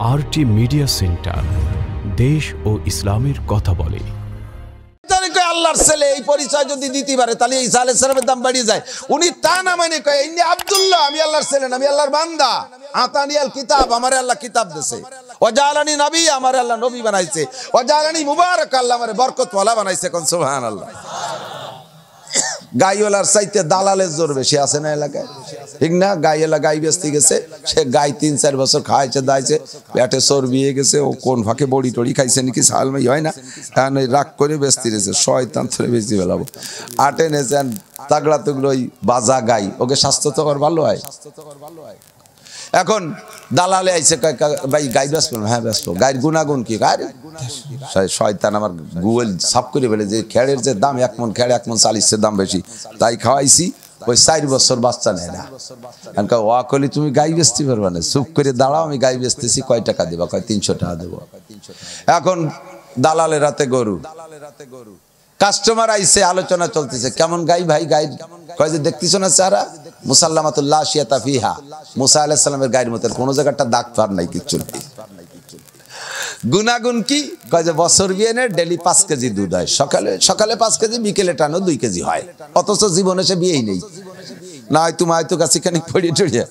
RT media centre, দেশ ও ইসলামের কথা বলে। আল্লাহর ছেলে এই পরিচয় যদি দিতে পারে তাহলে ঈসা আলাইহিস সালামের দাম বাড়িয়ে যায়। উনি তা না মানে কয় ইন্নী আব্দুল্লাহ, আমি আল্লাহর ছেলে, আমি আল্লাহর বান্দা। আতানিয়াল কিতাব, আমারে আল্লাহ কিতাব দিয়েছে। ওয়াজালানি নবী, আমারে আল্লাহ নবী বানাইছে। ওয়াজালানি মুবারক, আল্লাহ আমারে বরকতওয়ালা বানাইছে। কোন সুবহানাল্লাহ। গাইওয়ালার চাইতে দালালের জোর বেশি আছে না এলাকায়, ঠিক না? গাইওয়ালা গাই বেচতে গেছে, সে গাই 3-4 বছর খাইছে দাইছে, পেটে চর্বি হয়ে গেছে, ও কোন ফাঁকে বড়ি টড়ি খাইছে নাকি সালমাই হয় না, এখন রাগ করে বেচতে গেছে, শয়তান ধরে বেচতে ফেলাবো। আটে নেছেন তাগড়া তুগড়ো ওই বাজা গাই, ওকে স্বাস্থ্য তো ভালো হয়। এখন দালালে আইসে ভাই গাই বেচবো? হ্যাঁ বেচবো। গাইয়ের গুণাগুণ কি? গাই শয়তান আমার গুগল সাফ করে ফেলে যে খেড়ের যে দাম, 1 মণ খেড়ে 1 মণ 40 দাম বেশি, তাই খাওয়াইছি। ওই 4 বছর বাচ্চা নেয় না। ওয়া কলি তুমি গাই বেচতে পারবা না, চুপ করে দাঁড়াও, আমি গাই বেচতেছি, কয় টাকা দেবা? কয় 300 টাকা দেবো। এখন দালালের রাতে গরু, কাস্টমার আইসে, আলোচনা চলতেছে, কেমন গাই ভাই? গাই কয় যে দেখতেছ না চারা, মুসাল্লামাতুল্লাহ শিয়াতা ফিহা, মুসা আলাইহিস সালামের গায়ের মতো কোনো জায়গাটা দাগ পার নাই, কিচ্ছু নেই। গুনাগুন কি? কয় যে বছর বিয়ে নে, ডেলি 5 কেজি দুধ হয়, সকালে 5 কেজি, বিকেলে টানো 2 কেজি হয়, অথচ জীবনে সে বিয়েই নেই। না হয় তুমি হয়তো কাছে খানিক পড়িয়ে টড়িয়ে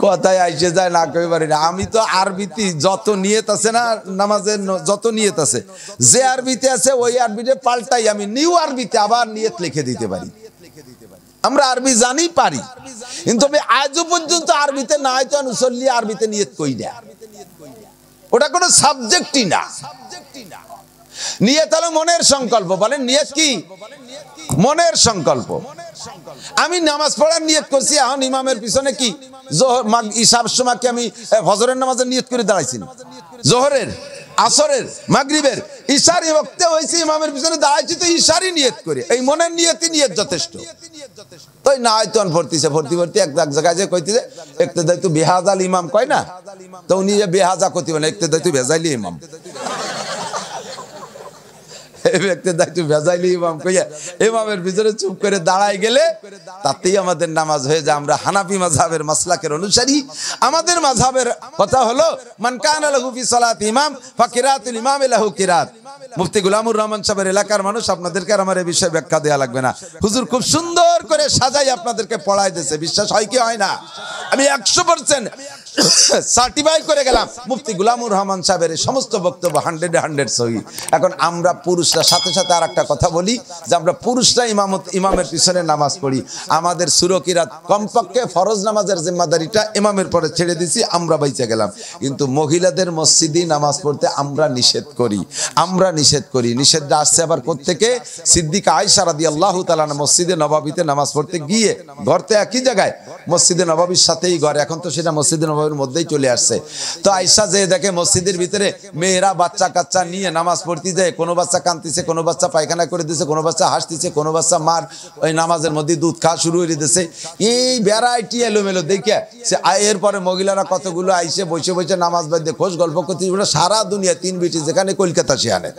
কথায় আইসে যায় না, কই পারি না। আমি তো আরবিতে যত নিয়ত আছে না, নামাজের যত নিয়ত আছে, যে আরবিতে আছে ওই আরবিতে পাল্টাই আমি নিউ আরবিতে আবার নিয়ত লিখে দিতে পারি। আমরা আরবি জানি, পারি, কিন্তু আমি আজও পর্যন্ত আরবিতে না হয়তো নুসল্লি আরবিতে নিয়ত কই না। ওটা কোনো সাবজেক্টই না। নিয়ত হলো মনের সংকল্প। বলেন নিয়ত কি? মনের সংকল্প। আমি নামাজ পড়ার নিয়ত করছি, এখন ইমামের পিছনে কি ঈশার সময় কি আমি ফজরের নামাজের নিয়ত করে দাঁড়াইছি? জোহরের, আসরের, মাগরিবের, ঈশার ওয়াক্তে হইছে, ইমামের পিছনে দাঁড়াইছি তো ঈশারই নিয়ত করে। এই মনের নিয়তই নিয়ত যথেষ্ট। তাই না হয়তো ভর্তিছে, ভর্তি এক জায়গায় যে কইতেছে ইক্তেদাই তু বেহাজাল ইমাম কয় না, তো উনি বেহাজা কইতে বলে ইক্তেদাই তু বেজাইলি ইমাম, ইমামের ভিতরে চুপ করে দাঁড়ায় গেলে তাতেই আমাদের নামাজ হয়ে যায়। আমরা হানাফি মাযহাবের মাসলাকের অনুসারী। আমাদের মাযহাবের কথা হলো মান কানা লাহু ফি সালাতি ইমাম ফাকিরাতুল ইমাম লাহু কিরাত। মুফতি গোলামুর রহমান সাহেবের এলাকার মানুষ, আপনাদেরকে আর আমার এই বিষয়ে ব্যাখ্যা দেওয়া লাগবে না। হুজুর খুব সুন্দর করে সাজাই আপনাদেরকে পড়াই দিয়েছে। বিশ্বাস হয় কি হয় না? আমি 100% সার্টিফাই করে গেলাম মুফতি গোলামুর রহমান সাহেবের সমস্ত বক্তব্য 100 সহি। এখন আমরা পুরুষরা সাথে সাথে আর একটা কথা বলি যে আমরা পুরুষরা ইমামের পিছনে নামাজ পড়ি। আমাদের সুরকিরাত কমপক্ষে ফরজ নামাজের জিম্মাদারিটা ইমামের পরে ছেড়ে দিছি, আমরা বাইচে গেলাম। কিন্তু মহিলাদের মসজিদে নামাজ পড়তে আমরা নিষেধ করি। নিষেধটা আসছে আবার কোত্থেকে? সিদ্দিকা আয়েশা রাদিয়াল্লাহু তাআলা মসজিদে নববীতে নামাজ পড়তে গিয়ে, ঘরতে একই জায়গায়, মসজিদে নববীর সাথেই ঘর, এখন তো সেটা মসজিদে নববীর মধ্যেই চলে আসছে। তো আয়েশা যে দেখে মসজিদের ভিতরে মেয়েরা বাচ্চা কাচ্চা নিয়ে নামাজ পড়তে যায়, কোনো বাচ্চা কাঁদতেছে, কোনো বাচ্চা পায়খানা করে দিচ্ছে, কোনো বাচ্চা হাসতেছে, কোনো বাচ্চা মার ওই নামাজের মধ্যে দুধ খাওয়া শুরু করে দিচ্ছে। এই ভ্যারাইটি এলোমেলো দেখে সে এরপরে মহিলারা কতগুলো আইসে বসে বসে নামাজ বাদে খোঁজ গল্প করতে, সারা দুনিয়া 3 বিটি যেখানে কলকাতা সেখানে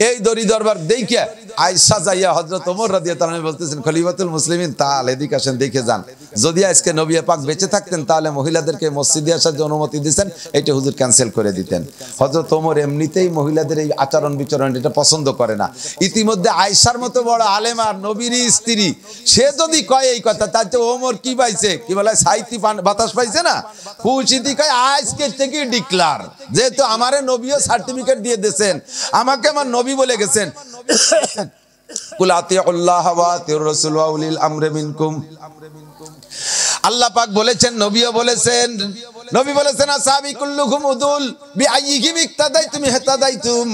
এই দড়ি দরবার দেখে আয়েশা যাইয়া হযরত ওমর রাদিয়াল্লাহু তাআলা বলতেছেন, খলিফাতুল মুসলিমিন তাল এদিকে আসেন, দেখে যান, যদি আজকে নবী পাক বেঁচে থাকতেন তাহলে মহিলাদেরকে মসজিদে আসার যে অনুমতি দিয়েছেন এটা হুজুর ক্যান্সেল করে দিতেন। হযরত ওমর এমনিতেই মহিলাদের এই আচরণ বিচরণ এটা পছন্দ করে না। ইতিমধ্যে আয়েশার মতো বড় আলেমা, নবীর স্ত্রী, সে যদি কয় এই কথা, তাতে ওমর কি পাইছে? কি বলে সাইতি বাতাস পাইছে না? খুশিতে কয় আজকে থেকে ডিক্লার, যেহেতু আমারে নবীও সার্টিফিকেট দিয়ে দিয়েছেন, আমাকে আমার নবী বলে গেছেন, কুল আতিউল্লাহ ওয়া আতিউর রাসূল ওয়া উলিল আমরি মিনকুম। আল্লাহ পাক বলেছেন, নবীও বলেছেন, নবী বলেছেন আসহাবি কুল্লুকুম উদুল বিআইয়িহিম ইক্তাদাইতুম ইহতাদাইতুম।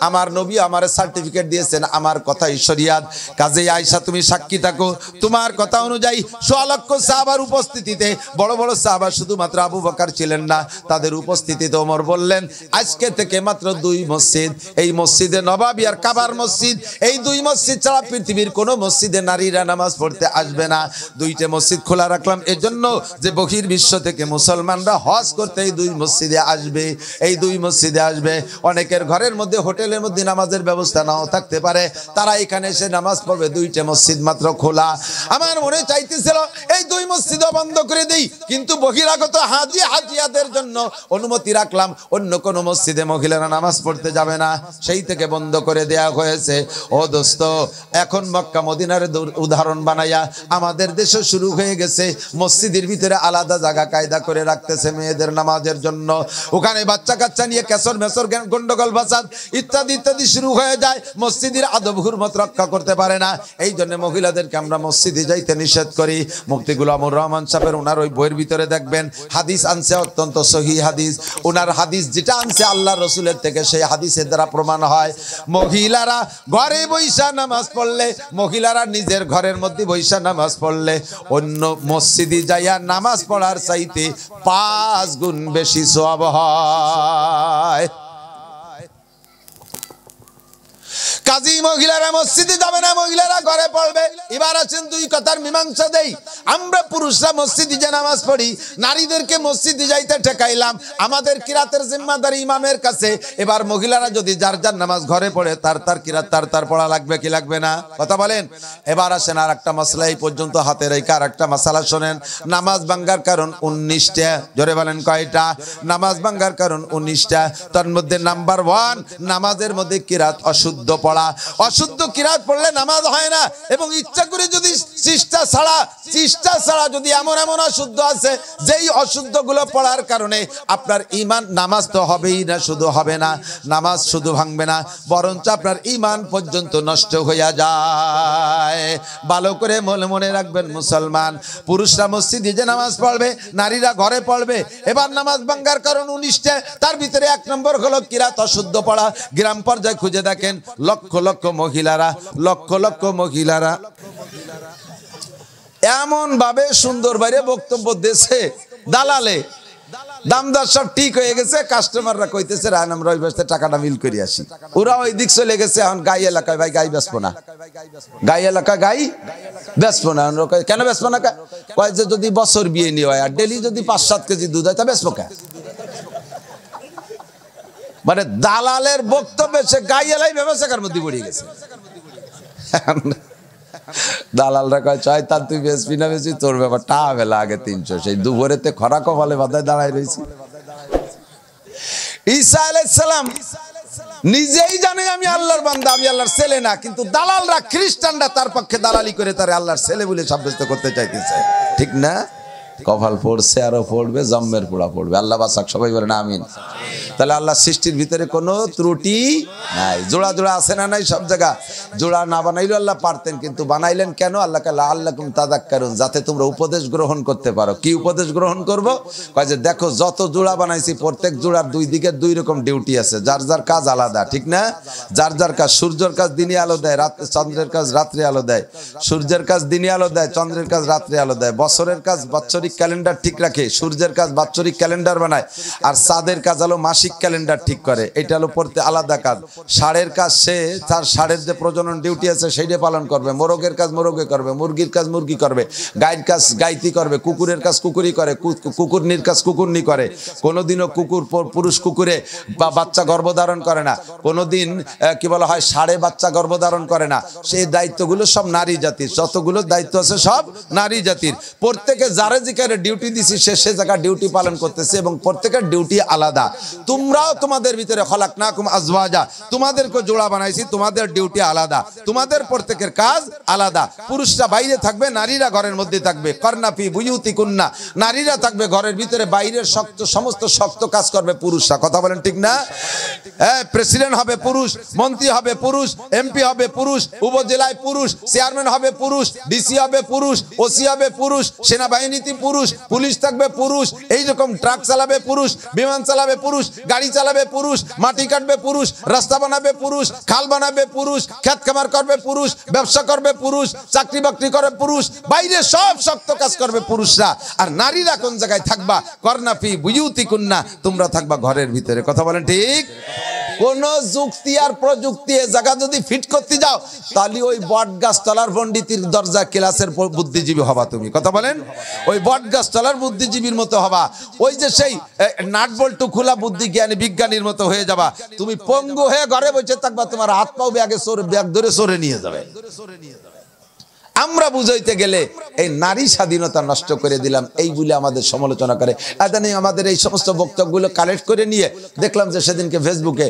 আমার নবী আমারে সার্টিফিকেট দিয়েছেন, আমার কথাই শরিয়াত। কাজেই আয়েশা তুমি সাক্ষী থাকো, তোমার কথা অনুযায়ী 100 লক্ষ সাহাবার উপস্থিতিতে, বড় বড় সাহাবা শুধুমাত্র আবু বকর ছিলেন না, তাদের উপস্থিতিতে ওমর বললেন আজকে থেকে মাত্র 2 মসজিদ, এই মসজিদে নববী আর কাবার মসজিদ, এই 2 মসজিদ ছাড়া পৃথিবীর কোনো মসজিদে নারীরা নামাজ পড়তে আসবে না। 2টে মসজিদ খোলা রাখলাম এজন্য যে বহির্বিশ্ব থেকে মুসলমানরা হজ করতে এই দুই মসজিদে আসবে, এই দুই মসজিদে আসবে। অনেকের ঘরের মধ্যে হোটেলের মধ্যে নামাজের ব্যবস্থা নাও থাকতে পারে, তারা এখানে এসে নামাজ পড়বে। দুইটা মসজিদ মাত্র খোলা। আমার মনে চাইতেছিল এই দুই মসজিদও বন্ধ করে দেই, কিন্তু বহিরাগত হাজি হাজিয়াদের জন্য অনুমতি রাখলাম, অন্য কোন মসজিদে মহিলারা নামাজ পড়তে যাবে না, সেই থেকে বন্ধ করে দেয়া হয়েছে। ও দোস্ত, এখন মক্কা মদিনার উদাহরণ বানাইয়া আমাদের দেশে শুরু হয়ে গেছে মসজিদের ভিতরে আলাদা জায়গা কায়দা করে রাখতেছে মেয়েদের নামাজের জন্য। ওখানে বাচ্চা কাচ্চা নিয়ে কেসর মেসর গন্ডগোল ফাসাদ ইত্যাদি ইত্যাদি শুরু হয়ে যায়। মসজিদের আদব হুরমত রক্ষা করতে পারে না, এই জন্য মহিলাদেরকে আমরা মসজিদে যাইতে নিষেধ করি। মুফতি গোলামুর রহমান সাহেবের ওনার ওই বইয়ের ভিতরে দেখবেন হাদিস আনছে, অত্যন্ত সহি হাদিস। ওনার হাদিস যেটা আনছে আল্লাহ রসুলের থেকে, সেই হাদিসের দ্বারা প্রমাণ হয় মহিলারা ঘরে বৈশা নামাজ পড়লে, মহিলারা নিজের ঘরের মধ্যে বৈশা নামাজ পড়লে অন্য মসজিদে যাইয়া নামাজ পড়ার চাইতে 5 গুণ বেশি সওয়াব হয়। কাজী মহিলারা মসজিদে যাবে না, মহিলারা ঘরে পড়বে। এবার আছেন দুই কথার মীমাংসা দেই। আমরা পুরুষরা মসজিদে যে নামাজ পড়ি, নারীদেরকে মসজিদে যাইতে ঠেকাইলাম, আমাদের কিরাতের জিম্মাদারি ইমামের কাছে। এবার মহিলারা যদি যার যার নামাজ ঘরে পড়ে, তার কিরাত তার পড়া লাগবে কি লাগবে না? কথা বলেন। এবার আসেন আর একটা মাসলা, এই পর্যন্ত হাতে রেখে আর একটা মাসালা শোনেন। নামাজ ভাঙ্গার কারণ 19টা। জোরে বলেন কয়টা? নামাজ ভাঙ্গার কারণ 19টা। তার মধ্যে নাম্বার 1, নামাজের মধ্যে কিরাত অশুদ্ধ পড়া। অশুদ্ধ কিরাত পড়লে নামাজ হয় না। এবং ইচ্ছা করে যদি চেষ্টা ছাড়া যদি এমন অশুদ্ধ আছে, যেই অশুদ্ধ গুলো পড়ার কারণে আপনার ঈমান, নামাজ তো হবেই না, শুধু হবে না, নামাজ শুধু ভাঙবে না, বরঞ্চ আপনার ঈমান পর্যন্ত নষ্ট হয়ে যায়। ভালো করে মনে রাখবেন মুসলমান, পুরুষরা মসজিদে যে নামাজ পড়বে, নারীরা ঘরে পড়বে। এবার নামাজ ভাঙার কারণ 19টা, তার ভিতরে 1 নম্বর হলো কিরাত অশুদ্ধ পড়া। গ্রাম পর্যায়ে খুঁজে দেখেন লক্ষ লক্ষ মহিলারা এমন ভাবে সুন্দর বাইরে বক্তব্য দিয়েছে, দালালে দামদার সব ঠিক হয়ে গেছে, কাস্টমাররা কইতেছে রান আমরা ওই বসতে টাকাটা মিল করে আসি। ওরা ওই দিক চলে গেছে। এখন গাই এলাকায় ভাই গাই বেচবো না, গাই এলাকা গাই বেচবো না। কেন বেচবো না? কয় যে যদি বছর বিয়ে নিয়ে হয় আর ডেলি যদি 5-7 কেজি দুধ হয় তা বেচবো কে? মানে দালালের বক্তব্যে সে গাই এলাই ব্যবসার মধ্যে পড়ে গেছে। দালালরা কয় চাই তার তুই বেচবি না বেশি, তোর ব্যাপার টা বেলা আগে 300, সেই দুপুরেতে খরা কপালে বাধায় দাঁড়ায় রয়েছি। ঈসা আলাইহিস সালাম নিজেই জানে আমি আল্লাহর বান্দা, আমি আল্লাহর ছেলে না, কিন্তু দালালরা, খ্রিস্টানরা তার পক্ষে দালালি করে তারে আল্লাহর ছেলে বলে সাব্যস্ত করতে চাইতেছে। ঠিক না? কপাল পড়ছে, আরো পড়বে, জম্মের পোড়া পড়বে। আল্লাহ বাঁচাক, সবাই বলেন আমিন। তাহলে আল্লাহ সৃষ্টির ভিতরে কোনো ত্রুটি নাই। জোড়া জোড়া আছে না নাই? সব জায়গা জোড়া না বানাইলেও আল্লাহ পারতেন, কিন্তু বানাইলেন কেন? আল্লাহকে লাআল্লাকুম তাযাক্কারুন, যাতে তোমরা উপদেশ গ্রহণ করতে পারো। কি উপদেশ গ্রহণ করব? কয় যে দেখো যত জোড়া বানাইছি, প্রত্যেক জোড়ার 2 দিকে 2 রকম ডিউটি আছে, যার যার কাজ আলাদা। ঠিক না? যার যার কাজ, সূর্যের কাজ দিনে আলো দেয়, চন্দ্রের কাজ রাত্রে আলো দেয়, সূর্যের কাজ দিনে আলো দেয়, চন্দ্রের কাজ রাত্রে আলো দেয়। বছরের কাজ বাৎসরিক ক্যালেন্ডার ঠিক রাখে, সূর্যের কাজ বাৎসরিক ক্যালেন্ডার বানায়, আর চাঁদের কাজ হলো মাসিক ক্যালেন্ডার ঠিক করে। এটা হলো পড়তে আলাদা কাজ। ষাঁড়ের কাজ সে তার ষাঁড়ের যে প্রজনন ডিউটি আছে সেইটা পালন করবে, মোরগের কাজ মোরগে করবে, মুরগির কাজ মুরগি করবে, গাইর কাজ গাইতি করবে, কুকুরের কাজ কুকুরি করে, কুকুরনির কাজ কুকুরনি করে। কোনোদিনও কুকুর পুরুষ কুকুরে বা বাচ্চা গর্ভধারণ করে না, কোনোদিন কি বলা হয় ষাঁড়ে বাচ্চা গর্ভধারণ করে না। সেই দায়িত্বগুলো সব নারী জাতির, যতগুলো দায়িত্ব আছে সব নারী জাতির। প্রত্যেকে যারা যেখানে ডিউটি দিছি সে জায়গা ডিউটি পালন করতেছে, এবং প্রত্যেকের ডিউটি আলাদা। তোমরাও তোমাদের ভিতরে খলাকনাকুম আজওয়াজা, তোমাদেরকে জোড়া বানাইছি, তোমাদের ডিউটি আলাদা, তোমাদের প্রত্যেকের কাজ আলাদা। পুরুষরা বাইরে থাকবে, নারীরা ঘরের মধ্যে থাকবে। করনা ফি বুয়ুতিকুন্না, নারীরা থাকবে ঘরের ভিতরে, বাইরের সমস্ত শক্ত কাজ করবে পুরুষরা। কথা বলেন ঠিক না? হ্যাঁ, প্রেসিডেন্ট হবে পুরুষ, মন্ত্রী হবে পুরুষ, এমপি হবে পুরুষ, উপজেলায় পুরুষ, চেয়ারম্যান হবে পুরুষ, ডিসি হবে পুরুষ, ওসি হবে পুরুষ, সেনাবাহিনীতে পুরুষ, পুলিশ থাকবে পুরুষ, এইরকম ট্রাক চালাবে পুরুষ, বিমান চালাবে পুরুষ, গাড়ি চালাবে পুরুষ, মাটি কাটবে পুরুষ, রাস্তা বানাবে পুরুষ, খাল বানাবে পুরুষ, ক্ষেত খামার করবে পুরুষ, ব্যবসা করবে পুরুষ, চাকরি বাকরি করবে পুরুষ, বাইরে সব শক্ত কাজ করবে পুরুষরা। আর নারীরা কোন জায়গায় থাকবা? করনা ফি বুয়ুতিকুন্না, তোমরা থাকবা ঘরের ভিতরে। কথা বলেন ঠিক? কোন যুক্তি আর প্রযুক্তি এ জায়গা যদি ফিট করতে যাও তাহলে ওই বটগাছ তলার পণ্ডিতের দরজা ক্লাসের বুদ্ধিজীবী হবা তুমি। কথা বলেন, ওই বটগাছ তলার বুদ্ধিজীবীর মতো হবা, ওই যে সেই নাট বল্টু খোলা বুদ্ধি জ্ঞানী বিজ্ঞানীর মতো হয়ে যাবা। তুমি পঙ্গু হয়ে ঘরে বসে থাকবা, তোমার হাত পাও ব্যাগ ধরে সরে নিয়ে যাবে। আমরা বুঝাইতে গেলে এই নারী স্বাধীনতা নষ্ট করে দিলাম এই বলে আমাদের সমালোচনা করে। আদানি আমাদের এই সমস্ত বক্তব্যগুলো কালেক্ট করে নিয়ে দেখলাম যে সেদিনকে ফেসবুকে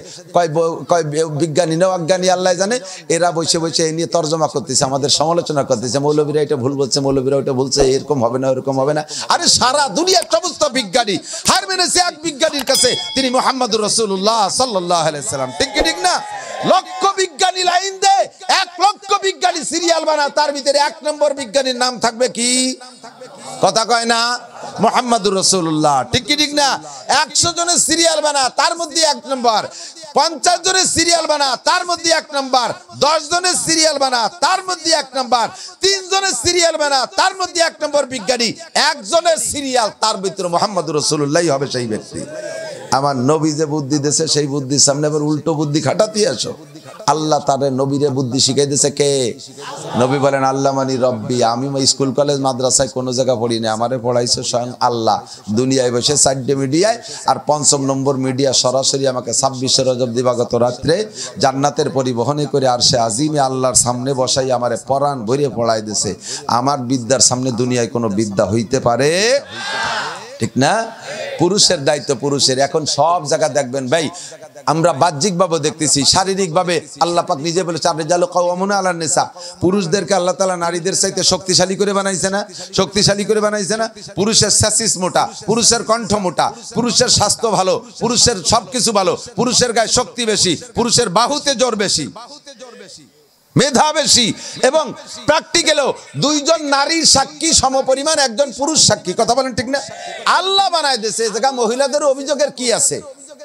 কয় বিজ্ঞানী না অজ্ঞানী আল্লাহ জানে, এরা বসে বসে এই নিয়ে তর্জমা করতেছে, আমাদের সমালোচনা করতেছে, মৌলবীরা এটা ভুল বলছে, মৌলবীরা ওটা বলছে, এরকম হবে না ওরকম হবে না। আরে সারা দুনিয়ার সমস্ত বিজ্ঞানী হার মেনেছে এক বিজ্ঞানীর কাছে, তিনি মুহাম্মদুর রাসূলুল্লাহ সাল্লাল্লাহু আলাইহি সাল্লাম। ঠিক কি ঠিক না? লক্ষ বিজ্ঞানী লাইন দে, 1 লক্ষ বিজ্ঞানী সিরিয়াল বানা, তার ভিতরে 1 নম্বর বিজ্ঞানীর নাম থাকবে কি? কথা কয় না? মুহাম্মদুর রাসূলুল্লাহ। ঠিক কি ঠিক না? 100 জনের সিরিয়াল বানা, তার মধ্যে 1 নম্বর। 50 জনের সিরিয়াল বানা, তার মধ্যে 1 নম্বর। 10 জনের সিরিয়াল বানা, তার মধ্যে 1 নম্বর। 3 জনের সিরিয়াল বানা, তার মধ্যে 1 নম্বর বিজ্ঞানী। 1 জনের সিরিয়াল, তার ভিতরে মুহাম্মদুর রাসূলুল্লাহই হবে সেই ব্যক্তি। আমার নবী যে বুদ্ধি দিয়েছে সেই বুদ্ধির সামনে আবার উল্টো বুদ্ধি খাটাতে আসো। আল্লাহ তারে নবীরে বুদ্ধি শিখাই দিয়েছে কে? নবী বলেন আল্লাহ মানি রব্বি, আমি স্কুল কলেজ মাদ্রাসায় কোনো জায়গা পড়ি না, আমারে পড়াইছে স্বয়ং আল্লাহ। দুনিয়ায় বসে 4টে মিডিয়ায় আর 5ম নম্বর মিডিয়া সরাসরি আমাকে 26শে রজব দিবাগত রাত্রে জান্নাতের পরিবহনে করে আর সে আজিমে আল্লাহর সামনে বসাই আমারে পরাণ ভরিয়ে পড়াই দিয়েছে। আমার বিদ্যার সামনে দুনিয়ায় কোনো বিদ্যা হইতে পারে? ঠিক না? পুরুষের দায়িত্ব পুরুষের। এখন সব জায়গা দেখবেন ভাই, আমরা বাহ্যিকভাবে দেখতেছি, শারীরিকভাবে আল্লাহ পাক নিজে বলেছে আর-রিজালু কাওয়ামুনা আলান নিসা, পুরুষদেরকে আল্লাহ তাআলা নারীদের চাইতে শক্তিশালী করে বানাইছে না? শক্তিশালী করে বানাইছে না? পুরুষের স্যাসিস মোটা, পুরুষের কণ্ঠ মোটা, পুরুষের স্বাস্থ্য ভালো, পুরুষের সবকিছু ভালো, পুরুষের গায়ে শক্তি বেশি, পুরুষের বাহুতে জোর বেশি, মেধা বেশি, এবং প্র্যাকটিক্যালও 2 জন নারীর সাক্ষী সমপরিমাণ 1 জন পুরুষ সাক্ষী। কথা বলেন ঠিক না? আল্লাহ বানায় দিয়েছে। এই জায়গা মহিলাদের অভিযোগের কি আছে?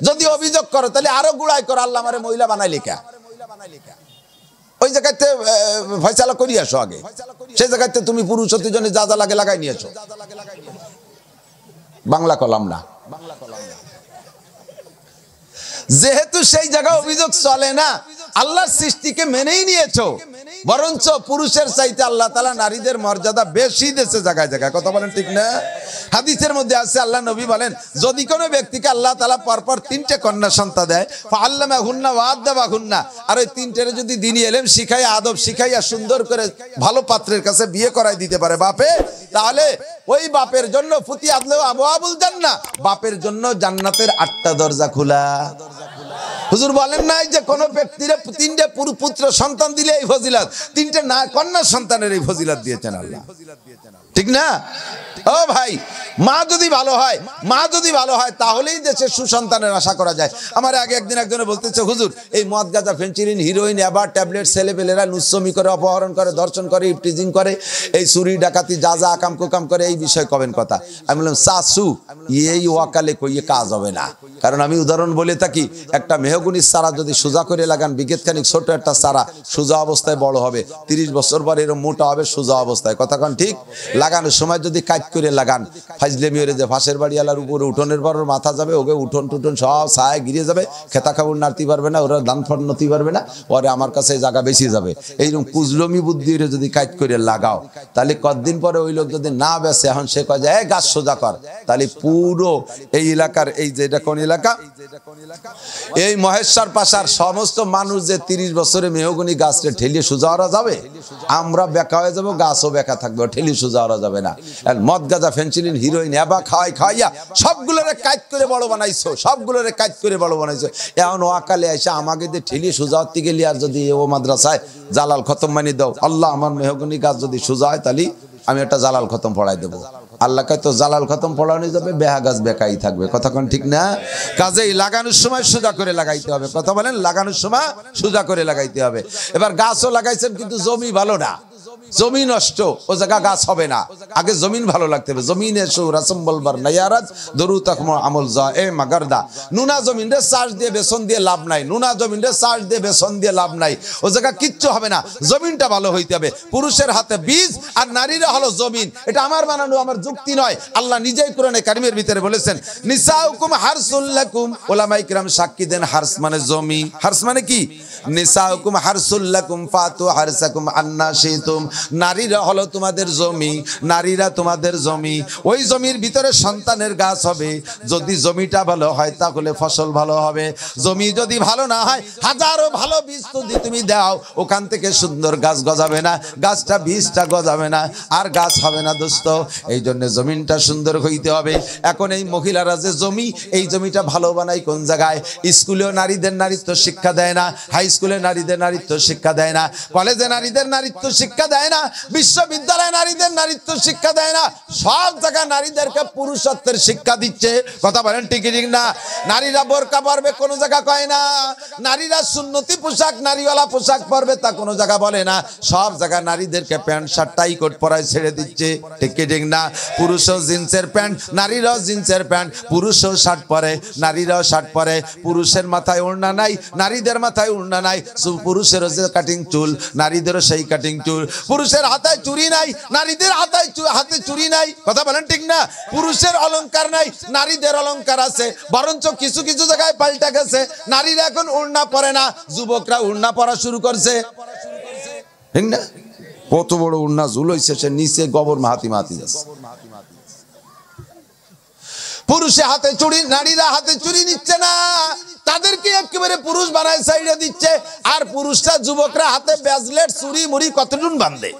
যদি অভিযোগ করো তাহলে আরো গুড়াই করো, আল্লাহ আমারে মহিলা বানাই লেখা। ওই জায়গাতে ফয়সালা করি আসো আগে, সেই জায়গাতে তুমি পুরুষ হতে জন্য যা যা লাগে লাগাই নিয়েছো। বাংলা কলাম না, যেহেতু সেই জায়গা অভিযোগ চলে না, আল্লাহর সৃষ্টিকে মেনেই নিয়েছো, বরঞ্চ পুরুষের চাইতে আল্লাহ তাআলা নারীদের মর্যাদা বেশি দিয়েছে জায়গায় জায়গায়। কথা বলেন ঠিক না? হাদিসের মধ্যে আছে, আল্লাহ নবী বলেন যদি কোনো ব্যক্তিকে আল্লাহ তাআলা পরপর 3টে কন্যা সন্তান দেয়, ফাআল্লামাহুন্না ওয়া আদাবাহুন্না, আর ওই 3টের যদি দ্বীনি ইলম শিখাই, আদব শিখাইয়া সুন্দর করে ভালো পাত্রের কাছে বিয়ে করাই দিতে পারে বাপে, তাহলে ওই বাপের জন্য ফুতি আদলে আবওয়াবুল জান্নাহ, বাপের জন্য জান্নাতের 8টা দরজা খোলা। হুজুর বলেন নাই যে কোন ব্যক্তির 3টে পুত্র সন্তান দিলে এই ফজিলত, 3টে না কন্যা সন্তানের এই ফজিলত দিয়েছেন আল্লাহ। ঠিক না? ও ভাই, মা যদি ভালো হয় তাহলেই দেশে সুসন্তানের আশা করা যায়। আমার আগে একদিন একজনে বলতেছে, হুজুর এই মদ গাঁজা ফেন্সিডিল হিরোইন এবার ট্যাবলেট ছেলেপেলেরা নুচ্ছমি করে, অপহরণ করে, ধর্ষণ করে, ইফটিজিং করে, এই চুরি ডাকাতি যা যা আকাম কুকাম করে, এই বিষয়ে কবেন কথা। আমি বললাম চাচু এই ওয়াকালে কইয়ে কাজ হবে না। কারণ আমি উদাহরণ বলে থাকি, একটা মেহগুনির চারা যদি সোজা করে লাগান, বিঘেতখানিক ছোট একটা চারা সোজা অবস্থায় বড় হবে, 30 বছর পর এরকম মোটা হবে সোজা অবস্থায়। কথা কন ঠিক? লাগানোর সময় যদি কাজ করে লাগান, ফাইজলেমি হয়ে যে ফাঁসের বাড়িওয়ালার উপরে উঠোনের পর মাথা যাবে, ওকে উঠোন টুটন সব ছায় গিরে যাবে, খেতা খাবুর নাড়তে পারবে না, ওরা দান ফট নতি পারবে না, ওরে আমার কাছে জায়গা বেশি যাবে। এইরকম কুজলমি বুদ্ধি যদি কাজ করে লাগাও, তাহলে কতদিন পরে ওই লোক যদি না বেসে, এখন সে কয় যায় গাছ সোজা কর, তাহলে পুরো এই এলাকার, এই যে এটা কোন এলাকা, এই মহেশ্বর পাশার সমস্ত মানুষ যে 30 বছরে মেহগনি গাছটা ঠেলিয়ে সোজা হওয়া যাবে? আমরা বেকা হয়ে যাবো, গাছও বেকা থাকবে, ঠেলি সোজা হওয়া যাবে না। মদ গাঁজা ফেন্সিডিল হিরোইন এবা খাওয়াইয়া সবগুলোরে কাজ করে বড় বানাইছো, সবগুলোরে কাজ করে বড় বানাইছো। এখন ওয়াকালে এসে আমাকে দিয়ে ঠেলিয়ে সোজা হতে গেলি, আর যদি ও মাদ্রাসায় জালাল খতম মানি দাও, আল্লাহ আমার মেহগনি গাছ যদি সোজা হয় তাহলে আমি একটা জালাল খতম পড়াই দেবো। আল্লাহকে তো জালাল খতম পড়ানো যাবে, বেহা গাছ বেকাই থাকবে। কথা কোন ঠিক না? কাজেই লাগানোর সময় সোজা করে লাগাইতে হবে। কথা বলেন, লাগানোর সময় সোজা করে লাগাইতে হবে। এবার গাছও লাগাইছেন কিন্তু জমি ভালো না, জমি নষ্ট, ও জায়গা গাছ হবে না। আগে জমিন ভালো লাগতে হবে। জমিনে রাসম বলবার নাইয়ারাজ দরু তকম আমল যা এ মাগারদা। নুনা জমিন রে চাষ দিয়ে বেসন দিয়ে লাভ নাই, নুনা জমিন রে চাষ দিয়ে বেসন দিয়ে লাভ নাই, ও জায়গা কিচ্ছু হবে না। জমিনটা ভালো হইতে হবে। পুরুষের হাতে বীজ আর নারীরা হলো জমিন। এটা আমার বানানো, আমার যুক্তি নয়। আল্লাহ নিজেই কোরআনে কারিমের ভিতরে বলেছেন নিসাউকুম হারসুল লাকুম। ওলামায়ে কিরাম সাক্ষী দেন হারস মানে জমি। হারস মানে কি? নিসাউকুম হারসুল লাকুম ফাতু হারসাকুম আন্না শিতুম। নারীরা হলো তোমাদের জমি, নারীরা তোমাদের জমি। ওই জমির ভিতরে সন্তানের গাছ হবে। যদি জমিটা ভালো হয় তাহলে ফসল ভালো হবে। জমি যদি ভালো না হয়, হাজারো ভালো বীজ যদি তুমি দাও, ওখান থেকে সুন্দর গাছ গজাবে না, গাছটা বীজটা গজাবে না, আর গাছ হবে না দোস্ত। এই জন্য জমিনটা সুন্দর হইতে হবে। এখন এই মহিলারা যে জমি, এই জমিটা ভালো বানায় কোন জায়গায়? স্কুলেও নারীদের নারীত্ব শিক্ষা দেয় না, হাই স্কুলে নারীদের নারীত্ব শিক্ষা দেয় না, কলেজে নারীদের নারীত্ব শিক্ষা দেয় না, বিশ্ববিদ্যালয়ে নারীদের নারীত্ব শিক্ষা দেয় না। সব জায়গায় নারীদেরকে পুরুষত্বের শিক্ষা দিচ্ছে। কথা বলেন ঠিক ঠিক না? নারীরা বোরকা পরবে কোন জায়গা কয় না, নারীরা সুন্নতি পোশাক নারীওয়ালা পোশাক পরবে তা কোনো জায়গা বলে না। সব জায়গায় নারীদেরকে প্যান্ট শার্ট টাই কোট পরায় ছেড়ে দিচ্ছে। ঠিক ঠিক না? পুরুষও জিন্সের প্যান্ট, নারীরাও জিন্সের প্যান্ট, পুরুষও শার্ট পরে, নারীরাও শার্ট পরে। পুরুষের মাথায় ওড়না নাই, নারীদের মাথায় ওড়না নাই। পুরুষেরও যে কাটিং চুল, নারীদেরও সেই কাটিং চুল। পুরুষের হাতায় চুড়ি নাই, নারীদের হাতে চুড়ি নাই। কথা বলেন ঠিক না? পুরুষের অলংকার নাই, নারীদের অলংকার আছে। বরঞ্চ কিছু কিছু জায়গায় পাল্টা গেছে, নারীরা এখন ওড়না পরে না, যুবকরা ওড়না পরা শুরু করছে। ঠিক না? কত বড় ওড়না ঝুল হইছে, সে নিচে গোবর মাহাতি যাচ্ছে। পুরুষে হাতে চুড়ি, নারীরা হাতে চুড়ি নিচ্ছে না, তাদেরকে একেবারে পুরুষ বানায় সাইডে দিচ্ছে। আর পুরুষরা যুবকরা হাতে ব্যাজলেট চুড়ি মুড়ি কতটুন বাঁধে।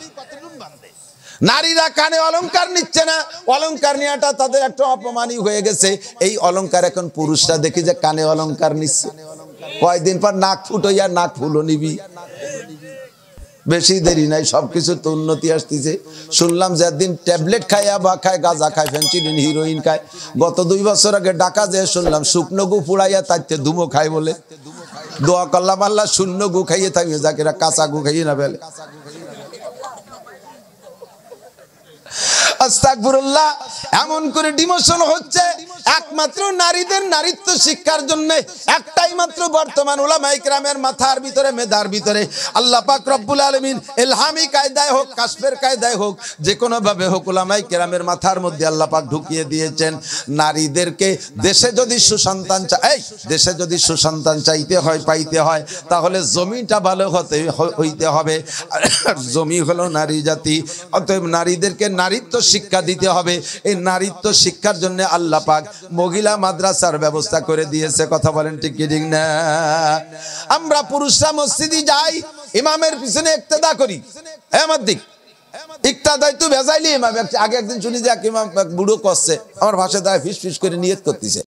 নারীরা কানে অলংকার নিচ্ছে না, অলংকার নেওয়াটা তাদের একটা অপমানই হয়ে গেছে। এই অলংকার এখন পুরুষরা দেখি যে কানে অলংকার নিচ্ছে। কয়দিন পর নাক ফুটোইয়া নাক ফুলো নিবি। বেশি দেরি নাই, সবকিছু তো উন্নতি আসতেছে। শুনলাম যে একদিন ট্যাবলেট খায় বা খায়, গাঁজা খায়, ফেন্সিডিল, হিরোইন খায়। গত 2 বছর আগে ঢাকা যে শুনলাম শুকনো গু পুড়াইয়া তাইতে ধুমো খায় বলে। দোয়া করলাম আল্লাহ শূন্য গু খাইয়ে থাকবে, যাকে কাঁচা গু খাইয়ে না ফেলে। আস্তাগফিরুল্লাহ। এমন করে ডিমোশন হচ্ছে একমাত্র নারীদের নারীত্ব শিক্ষার জন্য। একটাই মাত্র বর্তমান উলামায়ে কিরামের মাথার ভিতরে, মেধার ভিতরে আল্লাহ পাক রব্বুল আলামিন ইলহামি কায়দায় হোক, কাশফের কায়দায় হোক, যে কোনো ভাবে হোক, উলামায়ে কিরামের মাথার মধ্যে আল্লাহ পাক ঢুকিয়ে দিয়েছেন নারীদেরকে দেশে যদি সুসন্তান দেশে যদি সুসন্তান চাইতে হয়, পাইতে হয়, তাহলে জমিটা ভালো হইতে হবে। জমি হলো নারী জাতি, অতএব নারীদেরকে নারীত্ব শিক্ষা দিতে হবে। এই নারীত্ব শিক্ষার জন্য আল্লাহ পাক মহিলা মাদ্রাসার ব্যবস্থা করে দিয়েছে। কথা বলেন ঠিক কি ঠিক না? আমরা পুরুষরা মসজিদে যাই, ইমামের পিছনে ইক্তেদা করি। আমার দিক ইক্তেদাই তো ভেজাইলি ইমাম। আগে একদিন শুনি যে এক ইমাম বুড়ো করছে, আমার ভাষায় দাঁড়ায় ফিস ফিস করে নিয়ত করতেছে।